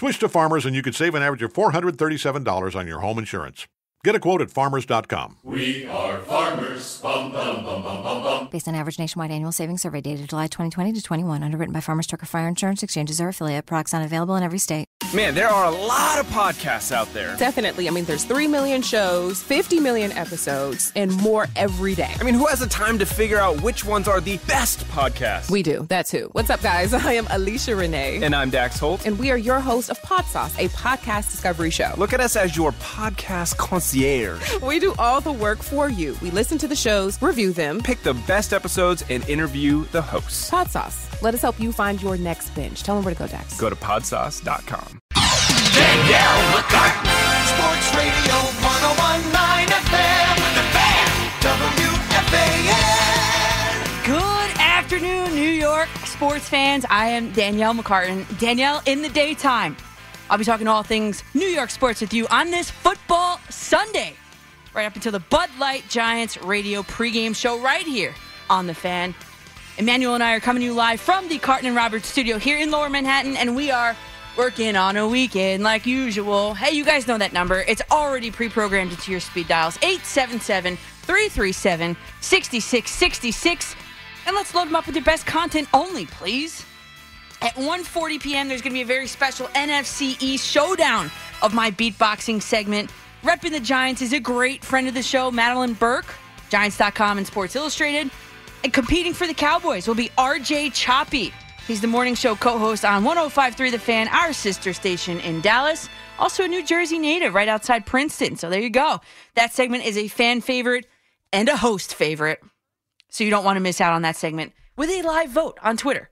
Switch to Farmers and you could save an average of $437 on your home insurance. Get a quote at farmers.com. We are farmers. Bum, bum, bum, bum, bum, bum. Based on average nationwide annual savings survey dated July 2020 to 21. Underwritten by Farmers Trucker Fire Insurance Exchanges or affiliate. Products not available in every state. Man, there are a lot of podcasts out there. Definitely. I mean, there's 3 million shows, 50 million episodes, and more every day. I mean, who has the time to figure out which ones are the best podcasts? We do. That's who. What's up, guys? I am Alicia Renee. And I'm Dax Holt. And we are your hosts of Pod Sauce, a podcast discovery show. Look at us as your podcast concierge. We do all the work for you. We listen to the shows, review them, pick the best episodes, and interview the hosts. Pod Sauce. Let us help you find your next binge. Tell them where to go, Dax. Go to podsauce.com. Danielle McCartan. Sports Radio 101.9 FM. The fan. WFAN. Good afternoon, New York sports fans. I am Danielle McCartan. Danielle in the daytime. I'll be talking all things New York sports with you on this football Sunday, right up until the Bud Light Giants radio pregame show right here on The Fan. Emmanuel and I are coming to you live from the Carton and Roberts studio here in Lower Manhattan, and we are working on a weekend like usual. Hey, you guys know that number. It's already pre-programmed into your speed dials, 877-337-6666. And let's load them up with your best content only, please. At 1:40 p.m., there's going to be a very special NFC East showdown of my beatboxing segment. Repping the Giants is a great friend of the show, Madeline Burke, Giants.com and Sports Illustrated. And competing for the Cowboys will be RJ Choppy. He's the morning show co-host on 105.3 The Fan, our sister station in Dallas. Also a New Jersey native right outside Princeton. So there you go. That segment is a fan favorite and a host favorite. So you don't want to miss out on that segment with a live vote on Twitter.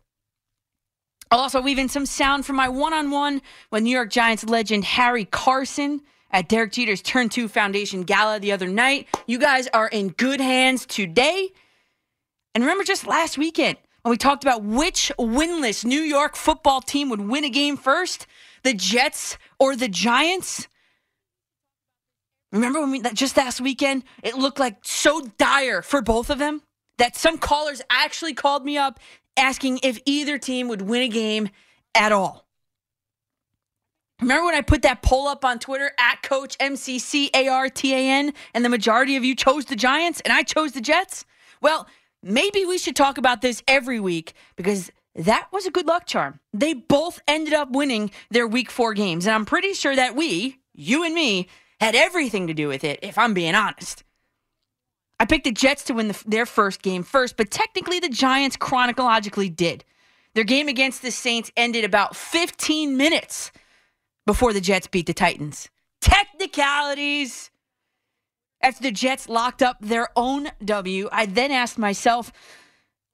I'll also weave in some sound from my one-on-one with New York Giants legend Harry Carson at Derek Jeter's Turn 2 Foundation Gala the other night. You guys are in good hands today. And remember just last weekend when we talked about which winless New York football team would win a game first, the Jets or the Giants? Remember when just last weekend, it looked like so dire for both of them that some callers actually called me up asking if either team would win a game at all. Remember when I put that poll up on Twitter at Coach MCCARTAN and the majority of you chose the Giants and I chose the Jets? Well, maybe we should talk about this every week because that was a good luck charm. They both ended up winning their Week 4 games, and I'm pretty sure that we, you and me, had everything to do with it, if I'm being honest. I picked the Jets to win their first game first, but technically the Giants chronologically did. Their game against the Saints ended about 15 minutes before the Jets beat the Titans. Technicalities. After the Jets locked up their own W, I then asked myself,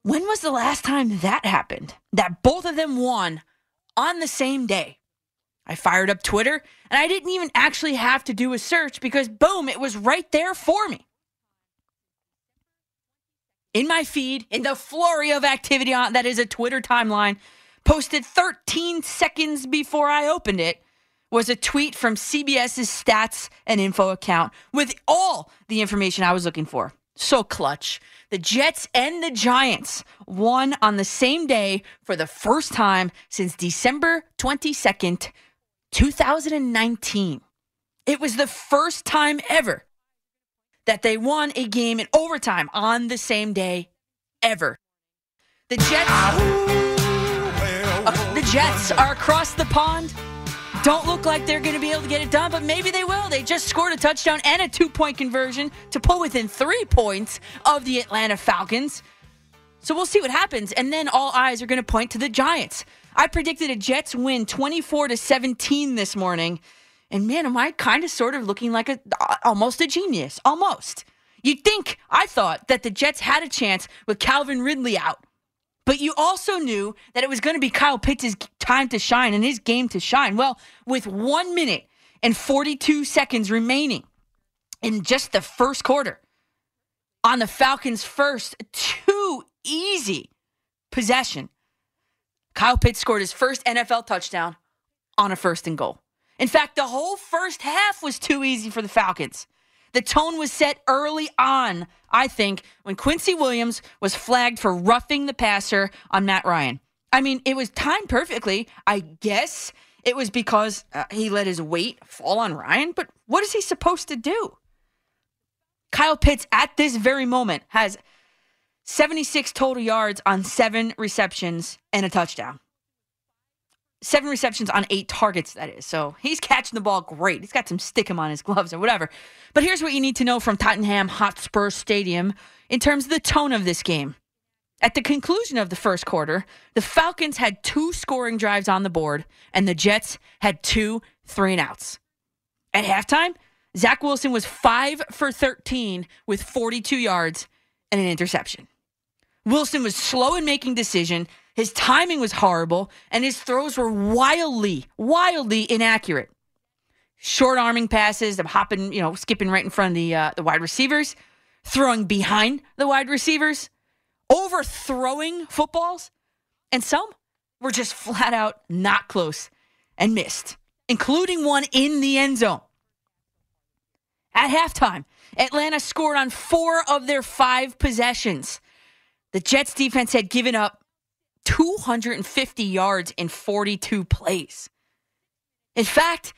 when was the last time that happened? That both of them won on the same day. I fired up Twitter, and I didn't even actually have to do a search because, boom, it was right there for me. In my feed, in the flurry of activity that is a Twitter timeline, posted 13 seconds before I opened it, was a tweet from CBS's Stats and Info account with all the information I was looking for. So clutch. The Jets and the Giants won on the same day for the first time since December 22nd, 2019. It was the first time ever that they won a game in overtime on the same day ever. The Jets are across the pond. Don't look like they're going to be able to get it done, but maybe they will. They just scored a touchdown and a 2-point conversion to pull within 3 points of the Atlanta Falcons. So we'll see what happens, and then all eyes are going to point to the Giants. I predicted a Jets win 24-17 this morning, and man, am I kind of sort of looking like almost a genius. Almost. I thought that the Jets had a chance with Calvin Ridley out. But you also knew that it was going to be Kyle Pitts' time to shine and his game to shine. Well, with 1 minute and 42 seconds remaining in just the first quarter, on the Falcons' first too easy possession, Kyle Pitts scored his first NFL touchdown on a 1st and goal. In fact, the whole first half was too easy for the Falcons. The tone was set early on, I think, when Quincy Williams was flagged for roughing the passer on Matt Ryan. I mean, it was timed perfectly, I guess, it was because he let his weight fall on Ryan. But what is he supposed to do? Kyle Pitts, at this very moment, has 76 total yards on 7 receptions and a touchdown. 7 receptions on 8 targets, that is. So he's catching the ball great. He's got some stickum on his gloves or whatever. But here's what you need to know from Tottenham Hotspur Stadium in terms of the tone of this game. At the conclusion of the first quarter, the Falcons had 2 scoring drives on the board, and the Jets had 2 3-and-outs. At halftime, Zach Wilson was 5 for 13 with 42 yards and an interception. Wilson was slow in making decisions. His timing was horrible, and his throws were wildly inaccurate. Short-arming passes, hopping, skipping right in front of the wide receivers, throwing behind the wide receivers, overthrowing footballs, and some were just flat out not close and missed, including one in the end zone. At halftime, Atlanta scored on 4 of their 5 possessions. The Jets defense had given up 250 yards in 42 plays. In fact,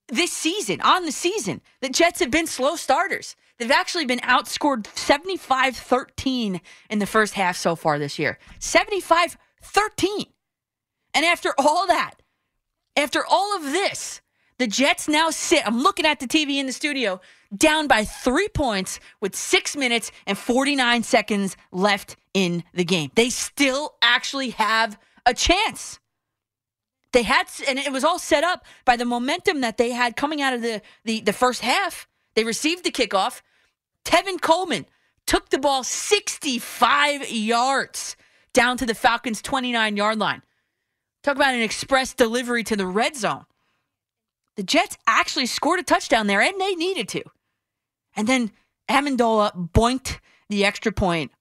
this season, the Jets have been slow starters. They've actually been outscored 75-13 in the first half so far this year. 75-13. And after all of this, the Jets now sit, I'm looking at the TV in the studio, down by 3 points with 6 minutes and 49 seconds left in the game. They still actually have a chance. They had, and it was all set up by the momentum that they had coming out of the first half. They received the kickoff. Tevin Coleman took the ball 65 yards down to the Falcons' 29-yard line. Talk about an express delivery to the red zone. The Jets actually scored a touchdown there, and they needed to. And then Amendola boinked the extra point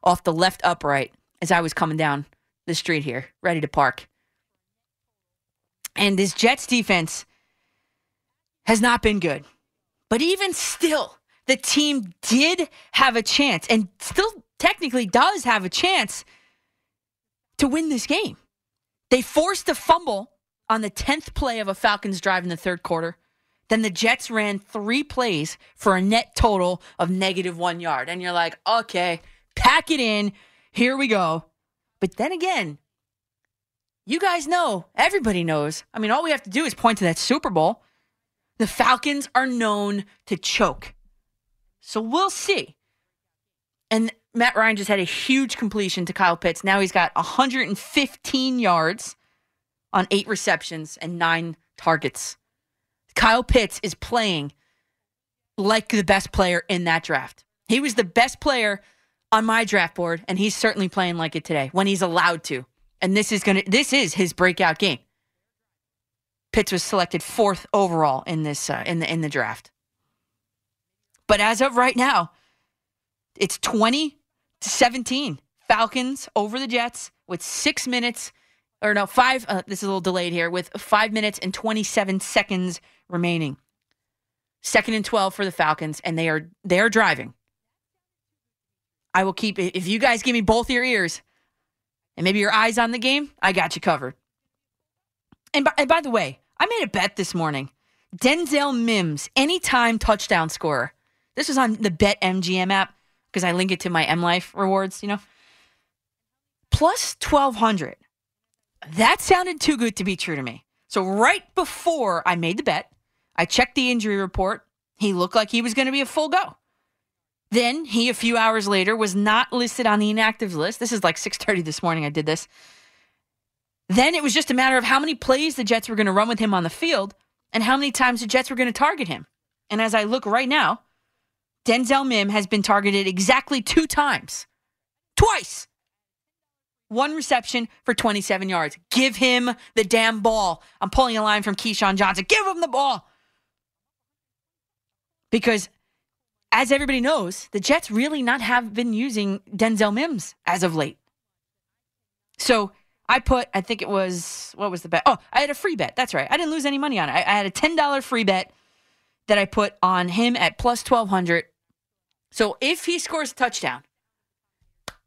off the left upright as I was coming down the street here, ready to park. And this Jets defense has not been good. But even still, the team did have a chance, and still technically does have a chance to win this game. They forced a fumble on the 10th play of a Falcons drive in the third quarter. Then the Jets ran 3 plays for a net total of -1 yard. And you're like, okay, pack it in. Here we go. But then again, you guys know, everybody knows. I mean, all we have to do is point to that Super Bowl. The Falcons are known to choke. So we'll see. And Matt Ryan just had a huge completion to Kyle Pitts. Now he's got 115 yards on 8 receptions and 9 targets. Kyle Pitts is playing like the best player in that draft. He was the best player on my draft board, and he's certainly playing like it today when he's allowed to. And this is his breakout game. Pitts was selected 4th overall in this in the draft. But as of right now, it's 20-17. Falcons over the Jets with 6 minutes, or no, 5. This is a little delayed here, with 5 minutes and 27 seconds remaining. 2nd and 12 for the Falcons, and they are driving. I will keep, if you guys give me both your ears and maybe your eyes on the game, I got you covered. And by the way, I made a bet this morning. Denzel Mims, anytime touchdown scorer. This was on the BetMGM app because I link it to my MLife rewards, Plus 1,200. That sounded too good to be true to me. So right before I made the bet, I checked the injury report. He looked like he was going to be a full go. Then he, a few hours later, was not listed on the inactives list. This is like 6:30 this morning I did this. Then it was just a matter of how many plays the Jets were going to run with him on the field and how many times the Jets were going to target him. And as I look right now, Denzel Mims has been targeted exactly 2 times. Twice. 1 reception for 27 yards. Give him the damn ball. I'm pulling a line from Keyshawn Johnson. Give him the ball. Because as everybody knows, the Jets really not have been using Denzel Mims as of late. So I think it was, what was the bet? Oh, I had a free bet. That's right. I didn't lose any money on it. I had a $10 free bet that I put on him at plus 1,200. So if he scores a touchdown,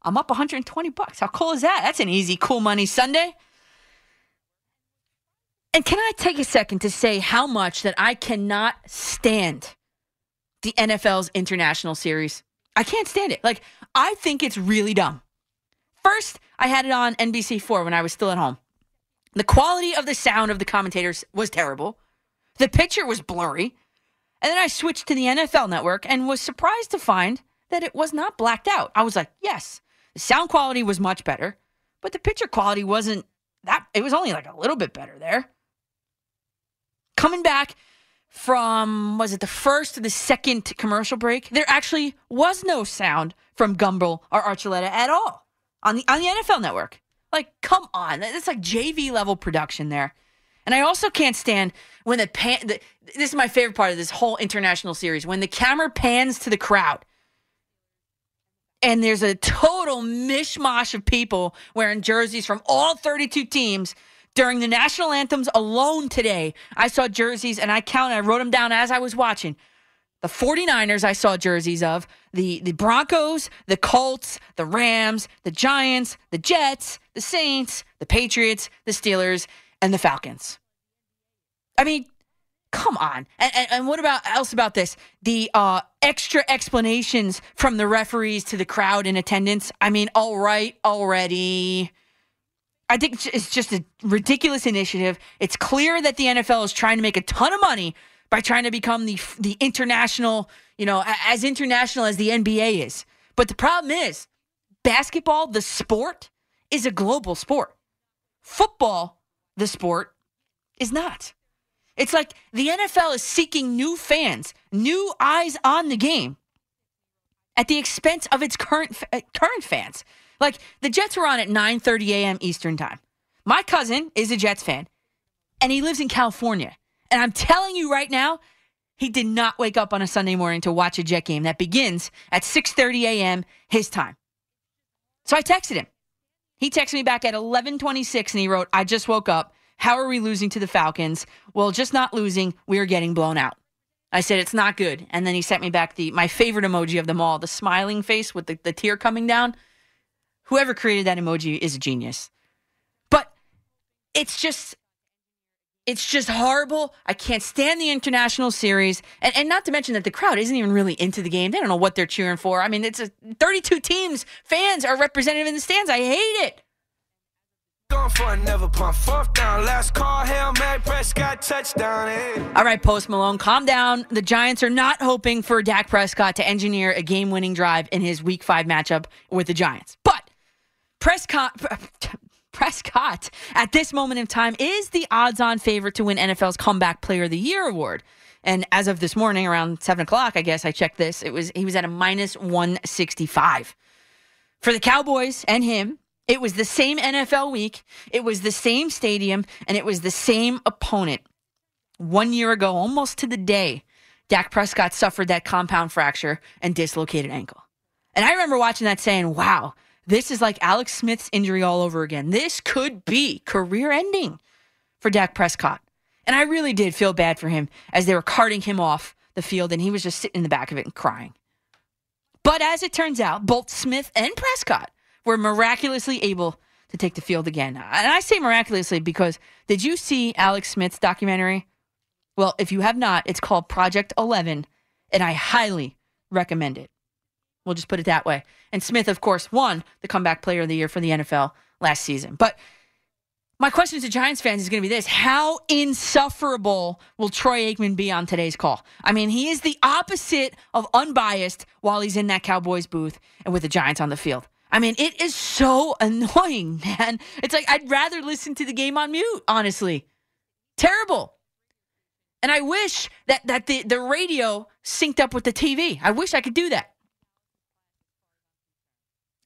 I'm up $120. How cool is that? That's an easy, cool money Sunday. And can I take a second to say how much that I cannot stand the NFL's international series? I can't stand it. Like, I think it's really dumb. First, I had it on NBC4 when I was still at home. The quality of the sound of the commentators was terrible. The picture was blurry. And then I switched to the NFL network and was surprised to find that it was not blacked out. I was like, yes, the sound quality was much better, but the picture quality wasn't that. It was only like a little bit better there. Coming back from, was it the first or the second commercial break? There actually was no sound from Gumbel or Archuleta at all on the NFL network. Like, come on. That's like JV level production there. And I also can't stand when this is my favorite part of this whole international series, when the camera pans to the crowd and there's a total mishmash of people wearing jerseys from all 32 teams. During the national anthems alone today, I saw jerseys, and I wrote them down as I was watching. The 49ers I saw jerseys of, the Broncos, the Colts, the Rams, the Giants, the Jets, the Saints, the Patriots, the Steelers, and the Falcons. I mean, come on. And what else about this? The extra explanations from the referees to the crowd in attendance. I mean, all right, already. I think it's just a ridiculous initiative. It's clear that the NFL is trying to make a ton of money by trying to become the international, as international as the NBA is. But the problem is, basketball, the sport, is a global sport. Football, the sport, is not. It's like the NFL is seeking new fans, new eyes on the game at the expense of its current fans. Like, the Jets were on at 9:30 a.m. Eastern time. My cousin is a Jets fan, and he lives in California. And I'm telling you right now, he did not wake up on a Sunday morning to watch a Jet game that begins at 6:30 a.m. his time. So I texted him. He texted me back at 11:26, and he wrote, I just woke up. How are we losing to the Falcons? Well, just not losing. We are getting blown out. I said, it's not good. And then he sent me back my favorite emoji of them all, the smiling face with the tear coming down. Whoever created that emoji is a genius. But it's just horrible. I can't stand the international series. And not to mention that the crowd isn't even really into the game. They don't know what they're cheering for. I mean, it's 32 teams. Fans are represented in the stands. I hate it. Going for another punt. Fourth down. Last call. Hail Mary. Prescott touchdown. Hey. All right, Post Malone, calm down. The Giants are not hoping for Dak Prescott to engineer a game-winning drive in his Week 5 matchup with the Giants. But Prescott, at this moment in time, is the odds-on favorite to win NFL's Comeback Player of the Year award. And as of this morning, around 7 o'clock, I guess I checked this, he was at a minus 165. For the Cowboys and him, it was the same NFL week, it was the same stadium, and it was the same opponent. 1 year ago, almost to the day, Dak Prescott suffered that compound fracture and dislocated ankle. And I remember watching that saying, wow, this is like Alex Smith's injury all over again. This could be career-ending for Dak Prescott. And I really did feel bad for him as they were carting him off the field, and he was just sitting in the back of it and crying. But as it turns out, both Smith and Prescott were miraculously able to take the field again. And I say miraculously because, did you see Alex Smith's documentary? Well, if you have not, it's called Project 11, and I highly recommend it. We'll just put it that way. And Smith, of course, won the Comeback Player of the Year for the NFL last season. But my question to Giants fans is going to be this. How insufferable will Troy Aikman be on today's call? I mean, he is the opposite of unbiased while he's in that Cowboys booth and with the Giants on the field. I mean, it is so annoying, man. It's like I'd rather listen to the game on mute, honestly. Terrible. And I wish that the radio synced up with the TV. I wish I could do that.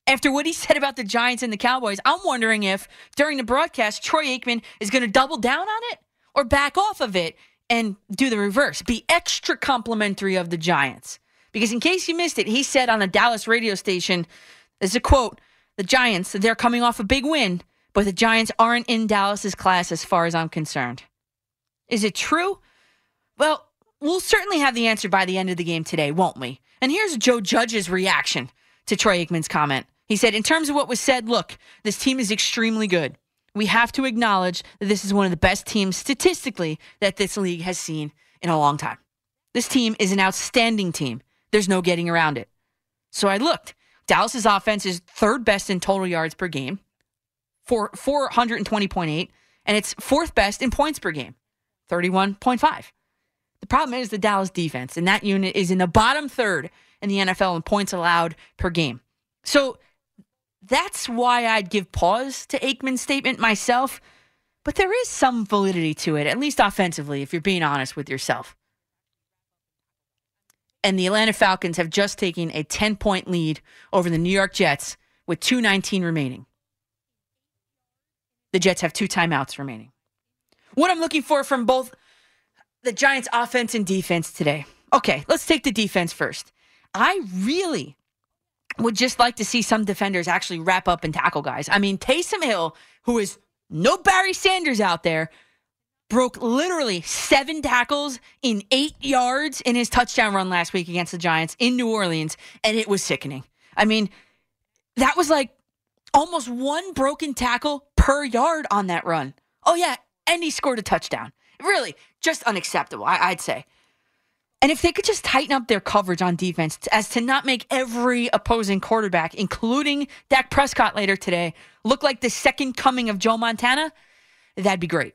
After what he said about the Giants and the Cowboys, I'm wondering if, during the broadcast, Troy Aikman is going to double down on it or back off of it and do the reverse, be extra complimentary of the Giants. Because in case you missed it, he said on a Dallas radio station, there's a quote, the Giants, they're coming off a big win, but the Giants aren't in Dallas's class as far as I'm concerned. Is it true? Well, we'll certainly have the answer by the end of the game today, won't we? And here's Joe Judge's reaction to Troy Aikman's comment. He said, in terms of what was said, look, this team is extremely good. we have to acknowledge that this is one of the best teams statistically that this league has seen in a long time. This team is an outstanding team. There's no getting around it. So I looked. Dallas's offense is third best in total yards per game, for 420.8, and it's fourth best in points per game, 31.5. The problem is the Dallas defense, and that unit is in the bottom third in the NFL in points allowed per game. So that's why I'd give pause to Aikman's statement myself, but there is some validity to it, at least offensively, if you're being honest with yourself. And the Atlanta Falcons have just taken a 10-point lead over the New York Jets with 2:19 remaining. The Jets have 2 timeouts remaining. What I'm looking for from both the Giants' offense and defense today. Okay, let's take the defense first. I really would just like to see some defenders actually wrap up and tackle guys. I mean, Taysom Hill, who is no Barry Sanders out there, broke literally 7 tackles in 8 yards in his touchdown run last week against the Giants in New Orleans, and it was sickening. I mean, that was like almost 1 broken tackle per yard on that run. Oh, yeah, and he scored a touchdown. Really, just unacceptable, I'd say. And if they could just tighten up their coverage on defense as to not make every opposing quarterback, including Dak Prescott later today, look like the second coming of Joe Montana, that'd be great.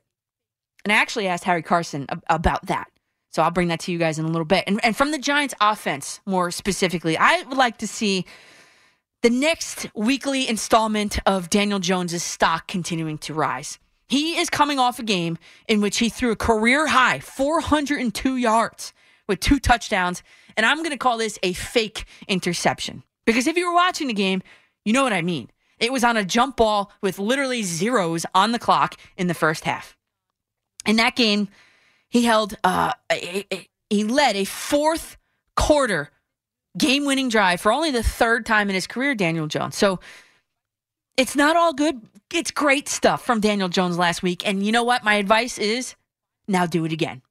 And I actually asked Harry Carson about that. So I'll bring that to you guys in a little bit. And from the Giants offense, more specifically, I would like to see the next weekly installment of Daniel Jones' stock continuing to rise. He is coming off a game in which he threw a career-high 402 yards with 2 touchdowns, and I'm going to call this a fake interception. Because if you were watching the game, you know what I mean. It was on a jump ball with literally zeros on the clock in the first half. In that game, he led a fourth quarter game-winning drive for only the 3rd time in his career, Daniel Jones. So it's not all good. It's great stuff from Daniel Jones last week. And you know what? My advice is now do it again.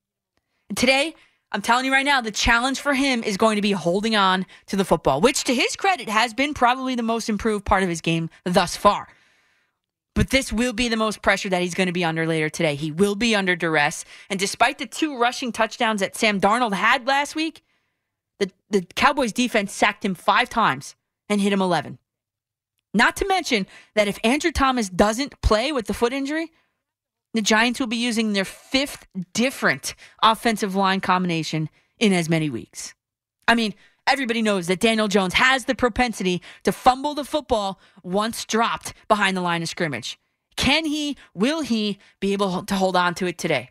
And today, I'm telling you right now, the challenge for him is going to be holding on to the football, which to his credit has been probably the most improved part of his game thus far. But this will be the most pressure that he's going to be under later today. He will be under duress. And despite the 2 rushing touchdowns that Sam Darnold had last week, the Cowboys defense sacked him 5 times and hit him 11. Not to mention that if Andrew Thomas doesn't play with the foot injury, the Giants will be using their 5th different offensive line combination in as many weeks. I mean, everybody knows that Daniel Jones has the propensity to fumble the football once dropped behind the line of scrimmage. Will he be able to hold on to it today?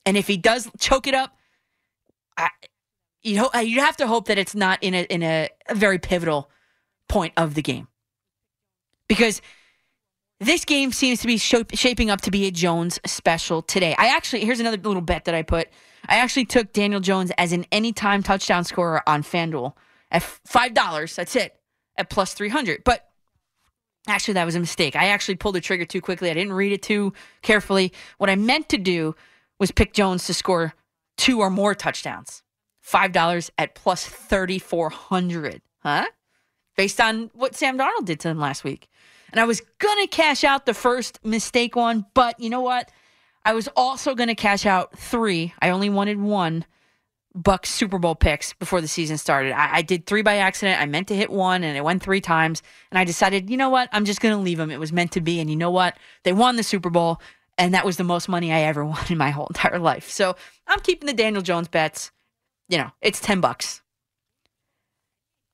And if he does choke it up, you have to hope that it's not in a very pivotal point of the game. Because this game seems to be shaping up to be a Jones special today. Here's another little bet that I put. I actually took Daniel Jones as an anytime touchdown scorer on FanDuel at $5. That's it, at plus 300. But actually, that was a mistake. I actually pulled the trigger too quickly. I didn't read it too carefully. What I meant to do was pick Jones to score 2 or more touchdowns. $5 at plus 3,400. Huh? Based on what Sam Darnold did to him last week. And I was going to cash out the first mistake one, but you know what? I was also going to cash out 3. I only wanted 1 Bucs Super Bowl picks before the season started. I did 3 by accident. I meant to hit 1, and it went 3 times. And I decided, you know what? I'm just going to leave them. It was meant to be. And you know what? They won the Super Bowl, and that was the most money I ever won in my whole entire life. So I'm keeping the Daniel Jones bets. It's $10.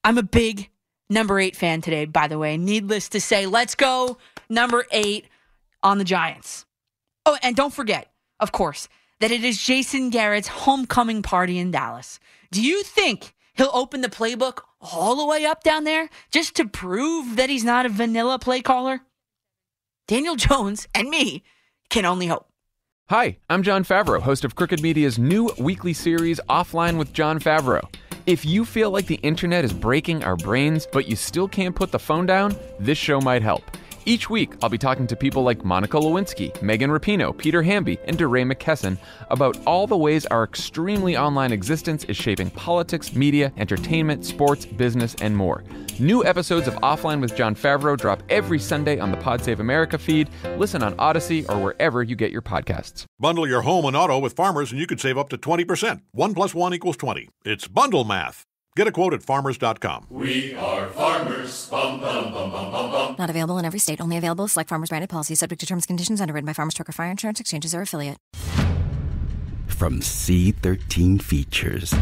I'm a big number 8 fan today, by the way. Needless to say, let's go number 8 on the Giants. Oh, and don't forget, of course, that it is Jason Garrett's homecoming party in Dallas. Do you think he'll open the playbook all the way up down there just to prove that he's not a vanilla play caller? Daniel Jones and me can only hope. Hi, I'm John Favreau, host of Crooked Media's new weekly series, Offline with John Favreau. If you feel like the internet is breaking our brains, but you still can't put the phone down, this show might help. Each week, I'll be talking to people like Monica Lewinsky, Megan Rapinoe, Peter Hamby, and DeRay McKesson about all the ways our extremely online existence is shaping politics, media, entertainment, sports, business, and more. New episodes of Offline with Jon Favreau drop every Sunday on the Pod Save America feed. Listen on Odyssey or wherever you get your podcasts. Bundle your home and auto with Farmers and you could save up to 20%. 1 + 1 = 20. It's bundle math. Get a quote at farmers.com. We are farmers. Bum, bum, bum, bum, bum, bum. Not available in every state. Only available with select Farmers branded policies subject to terms and conditions underwritten by Farmers Trucker Fire Insurance Exchanges or affiliate. From C13 Features,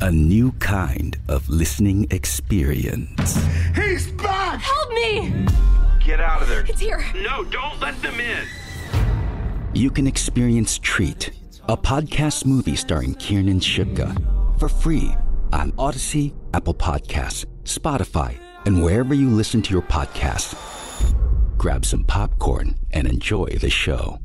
a new kind of listening experience. He's back! Help me! Get out of there. It's here. No, don't let them in. You can experience Treat, a podcast movie starring Kiernan Shipka, for free on Odyssey, Apple Podcasts, Spotify, and wherever you listen to your podcasts. Grab some popcorn and enjoy the show.